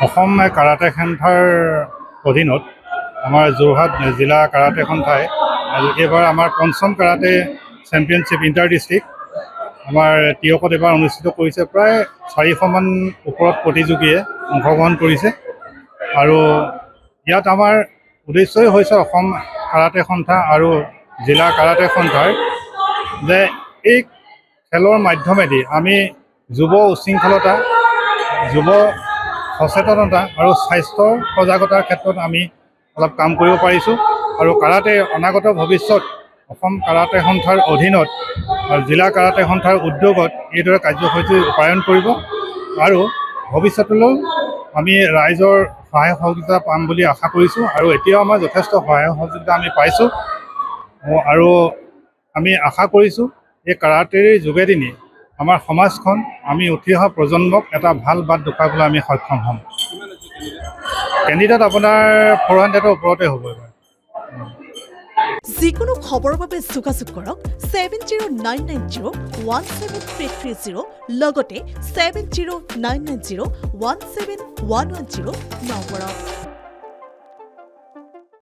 Assam karate সন্থাৰ অধীনত আমাৰ যোৰহাট জিলা কাৰাটে সন্থাই এইবাৰ আমাৰ পঞ্চম কাৰাটে চেম্পিয়নশ্বিপ ইণ্টাৰ ডিষ্ট্ৰিক্ট আমাৰ টিয়কত এবাৰ অনুষ্ঠিত কৰিছে। প্ৰায় 400মান ওপৰত প্ৰতিযোগীয়ে অংশগ্ৰহণ কৰিছে আৰু ইয়াত আমাৰ উদ্দেশ্যই হৈছে অসম কাৰাটে সন্থা আৰু জিলা কাৰাটে সন্থাৰ যে এই খেলৰ মাধ্যমেদি আমি যুৱ উশৃংখলতা, যুৱ সচেতনতা আৰু স্বাস্থ্যৰ সজাগতাৰ ক্ষেত্ৰত আমি অলপ কাম কৰিব পাৰিছোঁ আৰু কাৰাটে অনাগত ভৱিষ্যত অসম কাৰাটে সন্থাৰ অধীনত জিলা কাৰাটে সন্থাৰ উদ্যোগত এইদৰে কাৰ্যসূচী ৰূপায়ণ কৰিব আৰু ভৱিষ্যতলৈও আমি ৰাইজৰ সহায় সহযোগিতা পাম বুলি আশা কৰিছোঁ আৰু এতিয়াও আমাৰ যথেষ্ট সহায় সহযোগিতা আমি পাইছোঁ আৰু আমি আশা কৰিছোঁ এই কাৰাটেৰ যোগেদি আমাৰ সমাজখন আমি উঠি অহা প্ৰজন্মক এটা ভাল বাট দেখুৱাবলৈ আমি সক্ষম হ'ম। কেণ্ডিডেট আপোনাৰ 400ৰ ওপৰতে হ'ব। যিকোনো খবৰৰ বাবে যোগাযোগ কৰক 7099017330 লগতে 7099017110 নম্বৰত।